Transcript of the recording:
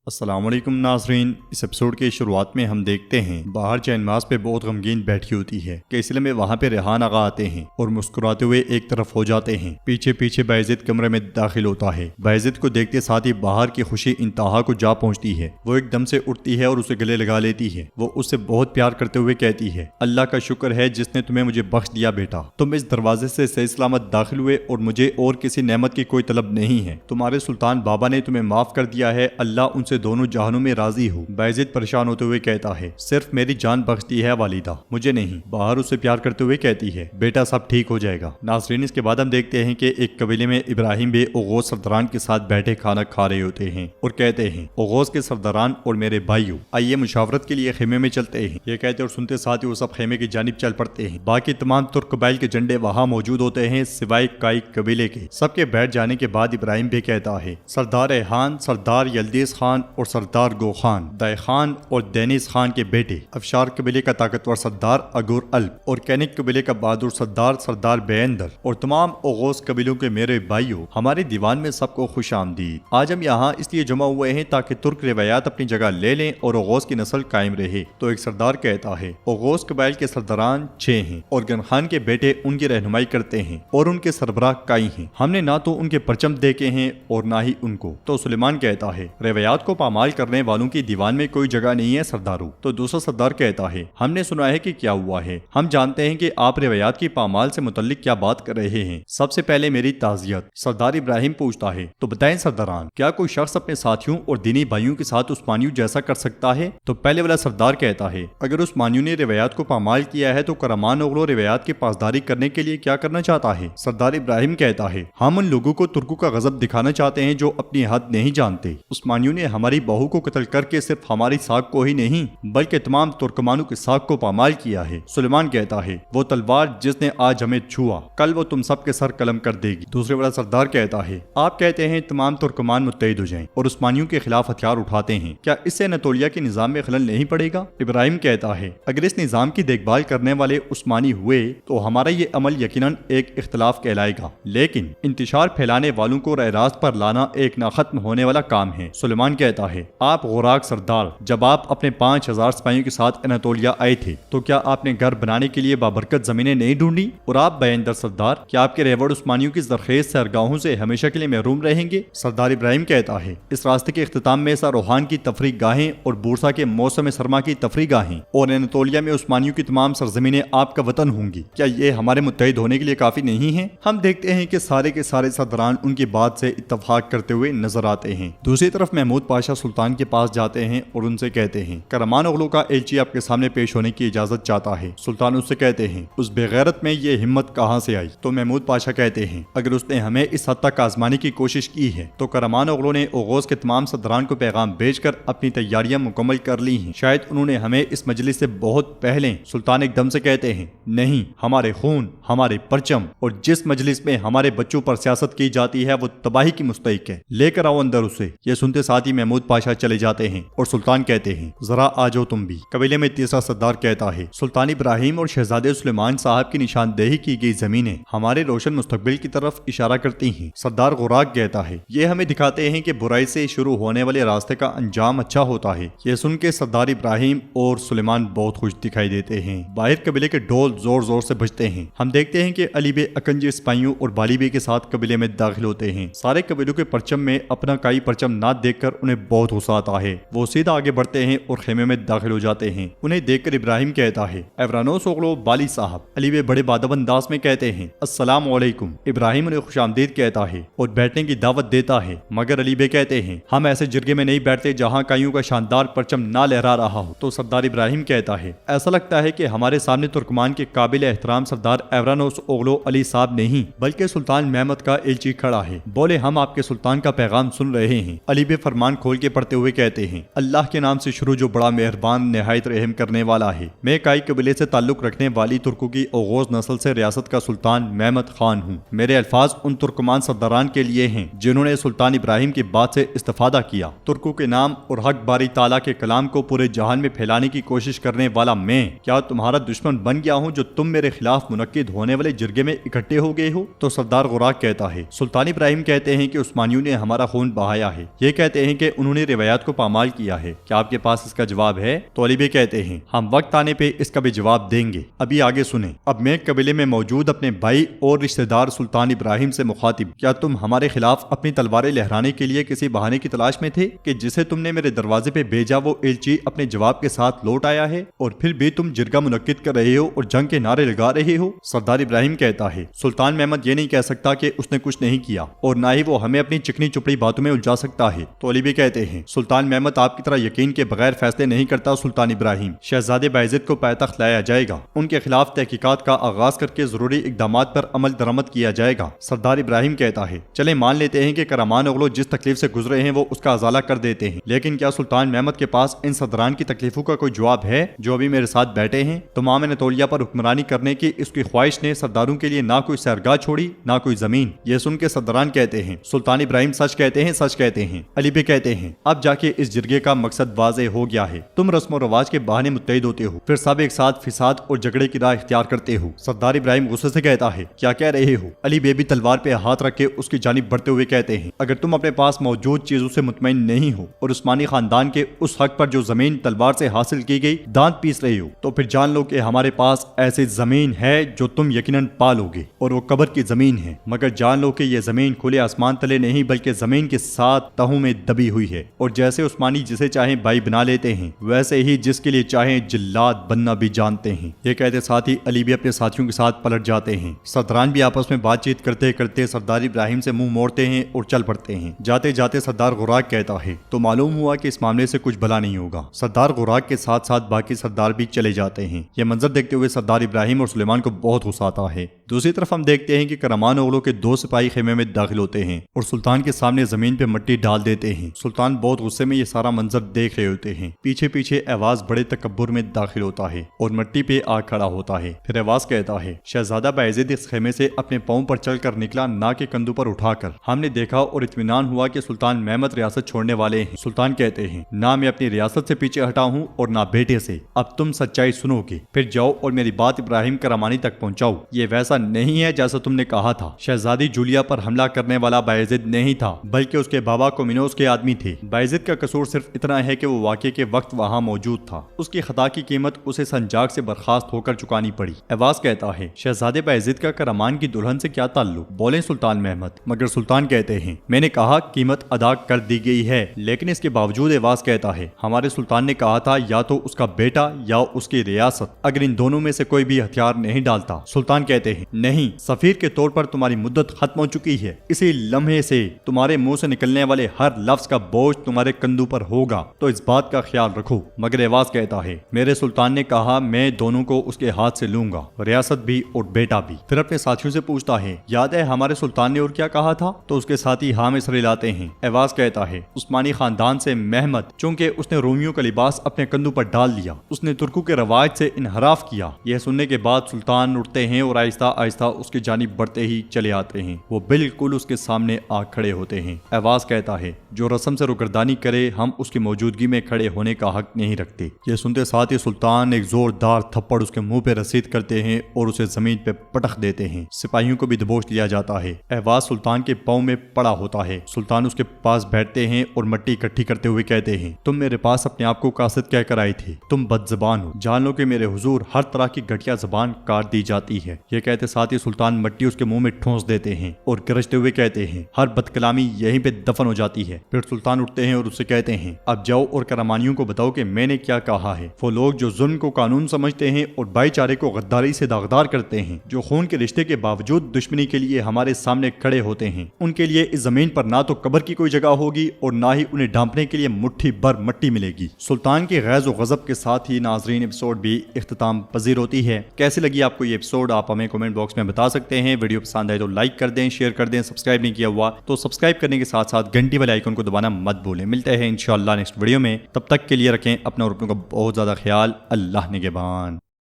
السلام علیکم ناظرین، اس ایپیسوڈ کی شروعات میں ہم دیکھتے ہیں باہر چینماز پہ بہت غمگین بیٹھی ہوتی ہے کہ اس لیے میں وہاں پہ ریحان آغا آتے ہیں اور مسکراتے ہوئے ایک طرف ہو جاتے ہیں۔ پیچھے پیچھے بایزید کمرے میں داخل ہوتا ہے۔ بایزید کو دیکھتے ساتھ ہی باہر کی خوشی انتہا کو جا پہنچتی ہے۔ وہ ایک دم سے اٹھتی ہے اور اسے گلے لگا لیتی ہے۔ وہ اس سے بہت پیار کرتے ہوئے کہتی ہے، اللہ کا شکر ہے جس نے تمہیں مجھے بخش دیا بیٹا۔ تم اس دروازے سے صحیح سلامت داخل ہوئے اور مجھے اور کسی نعمت کی کوئی طلب نہیں ہے۔ تمہارے سلطان بابا نے تمہیں معاف کر دیا ہے، اللہ ان سے دونوں جہانوں میں راضی ہو۔ بایزید پریشان ہوتے ہوئے کہتا ہے، صرف میری جان بخش دی ہے والدہ، مجھے نہیں۔ باہر اسے پیار کرتے ہوئے کہتی ہے، بیٹا سب ٹھیک ہو جائے گا۔ ناظرین، اس کے بعد ہم دیکھتے ہیں کہ ایک قبیلے میں ابراہیم بے اوغوز سرداران کے ساتھ بیٹھے کھانا کھا رہے ہوتے ہیں اور کہتے ہیں، اوغوز کے سرداران اور میرے بھائیو، آئیے مشاورت کے لیے خیمے میں چلتے ہیں۔ یہ کہتے اور سنتے ساتھ ہی وہ سب خیمے کی جانب چل پڑتے ہیں۔ باقی تمام ترک قبائل کے جھنڈے وہاں موجود ہوتے ہیں سوائے کائی قبیلے کے۔ سب کے بیٹھ جانے کے بعد ابراہیم بے کہتا ہے، سردار ریحان، سردار یلدیز خان اور سردار گو خان، دائے خان اور دینیز خان کے بیٹے، افشار قبیلے کا طاقتور سردار اگور الب اور کینک قبیلے کا بہادر سردار بیندر اور تمام اوغوز قبیلوں کے میرے بھائیوں، ہمارے دیوان میں سب کو خوش آمدید۔ آج ہم یہاں اس لیے جمع ہوئے ہیں تاکہ ترک روایات اپنی جگہ لے لیں اور اوغوز کی نسل قائم رہے۔ تو ایک سردار کہتا ہے، اوغوز قبائل کے سرداران 6 ہیں اور گن خان کے بیٹے ان کی رہنمائی کرتے ہیں اور ان کے سربراہ کائی ہیں۔ ہم نے نہ تو ان کے پرچم دیکھے ہیں اور نہ ہی ان کو۔ تو سلیمان کہتا ہے، روایات کو پامال کرنے والوں کی دیوان میں کوئی جگہ نہیں ہے سردارو۔ تو دوسرا سردار کہتا ہے، ہم نے سنا ہے کہ کیا ہوا ہے، ہم جانتے ہیں کہ آپ روایات کی پامال سے متعلق کیا بات کر رہے ہیں۔ سب سے پہلے میری تعزیت۔ سردار ابراہیم پوچھتا ہے، تو بتائیں سرداران، کیا کوئی شخص اپنے ساتھیوں اور دینی بھائیوں کے ساتھ عثمانیوں جیسا کر سکتا ہے؟ تو پہلے والا سردار کہتا ہے، اگر عثمانیوں نے روایات کو پامال کیا ہے تو کرمان اوغلو روایات کی پاسداری کرنے کے لیے کیا کرنا چاہتا ہے؟ سردار ابراہیم کہتا ہے، ہم ان لوگوں کو ترکوں کا غضب دکھانا چاہتے ہیں جو اپنی حد نہیں جانتے۔ عثمانیوں نے ہماری بہو کو قتل کر کے صرف ہماری ساکھ کو ہی نہیں بلکہ تمام ترکمانوں کی ساکھ کو پامال کیا ہے۔ سلیمان کہتا ہے، وہ تلوار جس نے آج ہمیں چھوا کل وہ تم سب کے سر قلم کر دے گی۔ دوسرے والا سردار کہتا ہے، آپ کہتے ہیں تمام ترکمان متحد ہو جائیں اور عثمانیوں کے خلاف ہتھیار اٹھاتے ہیں، کیا اس سے انطولیہ کے نظام میں خلل نہیں پڑے گا؟ ابراہیم کہتا ہے، اگر اس نظام کی دیکھ بھال کرنے والے عثمانی ہوئے تو ہمارا یہ عمل یقیناً ایک اختلاف کہلائے گا، لیکن انتشار پھیلانے والوں کو راہ راست پر لانا ایک نہ ختم ہونے والا کام ہے۔ سلیمان کہتا ہے، آپ غوراک سردار، جب آپ اپنے 5000 سپاہیوں کے ساتھ انطولیہ آئے تھے تو کیا آپ نے گھر بنانے کے لیے بابرکت زمینیں نہیں ڈھونڈی؟ اور آپ بیندر سردار، کیا آپ کے ریوڑ عثمانیوں کی زرخیز سرگاہوں سے ہمیشہ کے لیے محروم رہیں گے؟ سردار ابراہیم کہتا ہے، اس راستے کے اختتام میں روحان کی تفریح گاہیں اور بورسا کے موسم سرما کی تفریح گاہیں اور انطولیہ میں عثمانیوں کی تمام سرزمینیں آپ کا وطن ہوں گی۔ کیا یہ ہمارے متحد ہونے کے لیے کافی نہیں ہے؟ ہم دیکھتے ہیں کہ سارے کے سارے سرداران ان کی بات سے اتفاق کرتے ہوئے نظر آتے ہیں۔ دوسری طرف محمود پاشا سلطان کے پاس جاتے ہیں اور ان سے کہتے ہیں، کرمان اوغلو کا ایلچی آپ کے سامنے پیش ہونے کی اجازت چاہتا ہے۔ سلطان اس سے کہتے ہیں، اس بے غیرت میں یہ ہمت کہاں سے آئی؟ تو محمود پاشا کہتے ہیں، اگر اس نے ہمیں اس حد تک آزمانے کی کوشش کی ہے تو کرمان اوغلو نے اوغوز کے تمام سرداران کو پیغام بھیج کر اپنی تیاریاں مکمل کر لی ہیں، شاید انہوں نے ہمیں اس مجلس سے بہت پہلے۔ سلطان ایک دم سے کہتے ہیں، نہیں، ہمارے خون، ہمارے پرچم اور جس مجلس میں ہمارے بچوں پر سیاست کی جاتی ہے وہ تباہی کی مستحق ہے، لے کر آؤ اندر اسے۔ یہ سنتے ساتھ ہی محمود پاشا چلے جاتے ہیں اور سلطان کہتے ہیں، ذرا آ جاؤ تم بھی۔ قبیلے میں تیسرا سردار کہتا ہے، سلطان ابراہیم اور شہزادے سلیمان صاحب کی نشاندہی کی گئی زمینیں ہمارے روشن مستقبل کی طرف اشارہ کرتی ہیں۔ سردار غوراک کہتا ہے، یہ ہمیں دکھاتے ہیں کہ برائی سے شروع ہونے والے راستے کا انجام اچھا ہوتا ہے۔ یہ سن کے سردار ابراہیم اور سلیمان بہت خوش دکھائی دیتے ہیں۔ باہر قبیلے کے ڈھول زور زور سے بجتے ہیں۔ ہم دیکھتے ہیں کہ علی بے اکنجی سپاہیوں اور بالی بے کے ساتھ قبیلے میں داخل ہوتے ہیں۔ سارے قبیلوں کے پرچم میں اپنا کائی پرچم نہ دیکھ کر انہیں بہت غصہ آتا ہے۔ وہ سیدھا آگے بڑھتے ہیں اور خیمے میں داخل ہو جاتے ہیں۔ انہیں دیکھ کر ابراہیم کہتا ہے، ایورانوس اوغلو بالی صاحب۔ علی بے بڑے بادب انداز میں کہتے ہیں، السلام علیکم۔ ابراہیم انہیں خوش آمدید کہتا ہے اور بیٹھنے کی دعوت دیتا ہے، مگر علی بے کہتے ہیں، ہم ایسے جرگے میں نہیں بیٹھتے جہاں کائیوں کا شاندار پرچم نہ لہرا رہا ہو۔ تو سردار ابراہیم کہتا ہے، ایسا لگتا ہے کہ ہمارے سامنے ترکمان کے قابل احترام سردار ایورانوس اوغلو علی صاحب نہیں بلکہ سلطان محمد کا ایلچی کھڑا ہے۔ بولے، ہم آپ کے سلطان کا پیغام سن رہے ہیں۔ علی بے فرمان کھول کے پڑھتے ہوئے کہتے ہیں، اللہ کے نام سے شروع جو بڑا مہربان نہایت رحم کرنے والا ہے۔ میں کائی قبیلے سے تعلق رکھنے والی ترکوں کی اوغوز نسل سے ریاست کا سلطان محمد خان ہوں۔ میرے الفاظ ان ترکمان سرداران کے لیے ہیں جنہوں نے سلطان ابراہیم کی بات سے استفادہ کیا۔ ترکوں کے نام اور حق باری تعالیٰ کے کلام کو پورے جہان میں پھیلانے کی کوشش کرنے والا میں کیا تمہارا دشمن بن گیا ہوں جو تم میرے خلاف منعقد ہونے والے جرگے میں اکٹھے ہو گئے ہو؟ تو سردار غوراک کہتا ہے، سلطان ابراہیم کہتے ہیں کہ عثمانیوں نے ہمارا خون بہایا ہے۔ یہ کہتے ہیں کہ انہوں نے روایات کو پامال کیا ہے، کیا آپ کے پاس اس کا جواب ہے؟ تو علی بھائی کہتے ہیں ہم وقت آنے پہ اس کا بھی جواب دیں گے، ابھی آگے سنیں۔ اب میں قبیلے میں موجود اپنے بھائی اور رشتہ دار سلطان ابراہیم سے مخاطب، کیا تم ہمارے خلاف اپنی تلواریں لہرانے کے لیے کسی بہانے کی تلاش میں تھے کہ جسے تم نے میرے دروازے پہ بھیجا وہ ایلچی اپنے جواب کے ساتھ لوٹ آیا ہے، اور پھر بھی تم جرگہ منعقد کر رہے ہو اور جنگ کے نعرے لگا رہے ہو؟ سردار ابراہیم کہتا ہے سلطان محمد یہ نہیں کہہ سکتا کہ اس نے کچھ نہیں کیا، اور نہ ہی وہ ہمیں اپنی چکنی چپڑی باتوں میں الجھا سکتا ہے۔ تو علی بھی کہتے ہیں سلطان محمد آپ کی طرح یقین کے بغیر فیصلے نہیں کرتا سلطان ابراہیم، شہزادے باعزت کو پائتخت لایا جائے گا، ان کے خلاف تحقیقات کا آغاز کر کے ضروری اقدامات پر عمل درآمد کیا جائے گا۔ سردار ابراہیم کہتا ہے چلیں مان لیتے ہیں کہ کرمان اغلو جس تکلیف سے گزرے ہیں وہ اس کا ازالہ کر دیتے ہیں، لیکن کیا سلطان محمد کے پاس ان صدران کی تکلیفوں کا کوئی جواب ہے جو ابھی میرے ساتھ بیٹھے ہیں؟ تمام انطولیہ پر حکمرانی کرنے کی اس کی خواہش نے سرداروں کے لیے نہ کوئی سیرگاہ چھوڑی نہ کوئی زمین۔ یہ سن کے صدران کہتے ہیں سلطان ابراہیم سچ کہتے ہیں، سچ کہتے ہیں۔ علی بھی کہتے ہیں اب جا کے اس جرگے کا مقصد واضح ہو گیا ہے، تم رسم و رواج کے بہانے متحد ہوتے ہو، پھر سب ایک ساتھ فساد اور جھگڑے کی راہ اختیار کرتے ہو۔ سردار ابراہیم غصے سے کہتا ہے کیا کہہ رہے ہو؟ علی بے بھی تلوار پہ ہاتھ رکھ کے اس کی جانب بڑھتے ہوئے کہتے ہیں اگر تم اپنے پاس موجود چیزوں سے مطمئن نہیں ہو اور عثمانی خاندان کے اس حق پر جو زمین تلوار سے حاصل کی گئی دانت پیس رہے ہو، تو پھر جان لو کہ ہمارے پاس ایسی زمین ہے جو تم یقیناً پالو گے، اور وہ قبر کی زمین ہے، مگر جان لو کہ یہ زمین کھلے آسمان تلے نہیں بلکہ زمین کے ساتھ تہوں میں دبی ہوئی ہے، اور جیسے عثمانی جسے چاہیں بھائی بنا لیتے ہیں ویسے ہی جس کے لیے چاہیں جلاد بننا بھی جانتے ہیں۔ یہ کہتے ساتھ ہی علی بھی اپنے ساتھیوں کے ساتھ پلٹ جاتے ہیں۔ صدران بھی آپس میں بات چیت کرتے کرتے سردار ابراہیم سے منہ موڑتے ہیں اور چل پڑتے ہیں۔ جاتے جاتے سردار غراق کہتا ہے تو معلوم ہوا کہ اس معاملے سے کچھ بھلا نہیں ہوگا۔ سردار غراق کے ساتھ ساتھ باقی سردار بھی چلے جاتے ہیں۔ یہ منظر دیکھتے ہوئے سردار ابراہیم اور سلیمان کو بہت غصہ آتا ہے۔ دوسری طرف ہم دیکھتے ہیں کہ کرمان اغلو کے 2 سپاہی خیمے میں داخل ہوتے ہیں اور سلطان کے سامنے زمین پہ مٹی ڈال دیتے ہیں۔ سلطان بہت غصے میں یہ سارا منظر دیکھ رہے ہوتے ہیں۔ پیچھے پیچھے ایواز بڑے تکبر میں داخل ہوتا ہے اور مٹی پہ آ کھڑا ہوتا ہے۔ پھر ایواز کہتا ہے شہزادہ باعزت اس خیمے سے اپنے پاؤں پر چل کر نکلا، نہ کے کندھوں پر اٹھا کر۔ ہم نے دیکھا اور اطمینان ہوا کہ سلطان محمد ریاست چھوڑنے والے ہیں۔ سلطان کہتے ہیں نہ میں اپنی ریاست سے پیچھے ہٹا ہوں اور نہ بیٹے سے، اب تم سچائی سنو گے، پھر جاؤ اور میری بات ابراہیم کرمانی تک پہنچاؤ۔ یہ ویسا نہیں ہے جیسا تم نے کہا تھا، شہزادی جولیا پر حملہ کرنے والا باعزت نہیں تھا بلکہ اس کے بابا کومینوس کے آدمی تھے۔ باعزت کا قصور صرف اتنا ہے کہ وہ واقعے کے وقت وہاں موجود تھا، اس کی خطا کی قیمت اسے سنجاق سے برخاست ہو کر چکانی پڑی۔ ایواز کہتا ہے شہزادے باعزت کا کرمان کی دلہن سے کیا تعلق؟ بولیں سلطان محمد۔ مگر سلطان کہتے ہیں میں نے کہا قیمت ادا کر دی گئی ہے، لیکن اس کے باوجود ایواز کہتا ہے ہمارے سلطان نے کہا تھا یا تو اس کا بیٹا یا اس کی ریاست، اگر ان دونوں میں سے کوئی بھی ہتھیار نہیں ڈالتا۔ سلطان کہتے ہیں نہیں، سفیر کے طور پر تمہاری مدت ختم ہو چکی ہے، اسی لمحے سے تمہارے منہ سے نکلنے والے ہر لفظ کا بوجھ تمہارے کندھوں پر ہوگا، تو اس بات کا خیال رکھو۔ مگر ایواز کہتا ہے میرے سلطان نے کہا میں دونوں کو اس کے ہاتھ سے لوں گا، ریاست بھی اور بیٹا بھی۔ پھر اپنے ساتھیوں سے پوچھتا ہے یاد ہے ہمارے سلطان نے اور کیا کہا تھا؟ تو اس کے ساتھی ہاں میں سر ہلاتے ہیں۔ ایواز کہتا ہے عثمانی خاندان سے محمد، چونکہ اس نے رومیوں کا لباس اپنے کندھوں پر ڈال لیا، اس نے ترکوں کے رواج سے انحراف کیا۔ یہ سننے کے بعد سلطان اٹھتے ہیں اور آہستہ آہستہ اس کی جانب بڑھتے ہی چلے آتے ہیں۔ وہ بالکل اس کے سامنے آ کھڑے ہوتے ہیں۔ ایواز کہتا ہے جو رسم سے روگردانی کرے ہم اس کی موجودگی میں کھڑے ہونے کا حق نہیں رکھتے۔ یہ سنتے ساتھ ہی سلطان ایک زوردار تھپڑ اس کے منہ پہ رسید کرتے ہیں اور اسے زمین پہ پٹخ دیتے ہیں۔ سپاہیوں کو بھی دبوچ لیا جاتا ہے۔ ایواز سلطان کے پاؤں میں پڑا ہوتا ہے۔ سلطان اس کے پاس بیٹھتے ہیں اور مٹی اکٹھی کرتے ہوئے کہتے ہیں تم میرے پاس اپنے آپ کو قاصد کہہ کر آئی تھی، تم بد زبان ہو، جان لو کہ میرے حضور ہر طرح کی گھٹیا زبان کاٹ دی جاتی ہے۔ یہ کہتے ساتھ ہی سلطان مٹی اس کے منہ میں ٹھونس دیتے ہیں اور گرجتے ہوئے کہتے ہیں ہر بد کلامی یہیں پہ دفن ہو جاتی ہے۔ پھر سلطان اٹھتے ہیں اور اسے کہتے ہیں اب جاؤ اور کرمانیوں کو بتاؤ کہ میں نے کیا کہا ہے۔ وہ لوگ جو ظلم کو قانون سمجھتے ہیں اور بھائی چارے کو غداری سے داغدار کرتے ہیں، جو خون کے رشتے کے باوجود دشمنی کے لیے ہمارے سامنے کھڑے ہوتے ہیں، ان کے لیے اس زمین پر نہ تو قبر کی کوئی جگہ ہوگی اور نہ ہی انہیں ڈھانپنے کے لیے مٹھی بھر مٹی ملے گی۔ سلطان کے غیظ و غضب کے ساتھ ہی ناظرین ایپیسوڈ بھی اختتام پذیر ہوتی ہے۔ کیسی لگی آپ کو یہ ایپیسوڈ آپ ہمیں کمنٹ باکس میں بتا سکتے ہیں۔ ویڈیو پسند آئے تو لائک کر دیں، شیئر کر دیں، سبسکرائب نہیں کیا ہوا تو سبسکرائب کرنے کے ساتھ ساتھ گھنٹی والے آئیکن کو دبانا مت بھولیں۔ ملتے ہیں انشاءاللہ نیکسٹ ویڈیو میں، تب تک کے لیے رکھیں اپنا اور اپنوں کا بہت زیادہ خیال۔ اللہ نگہبان۔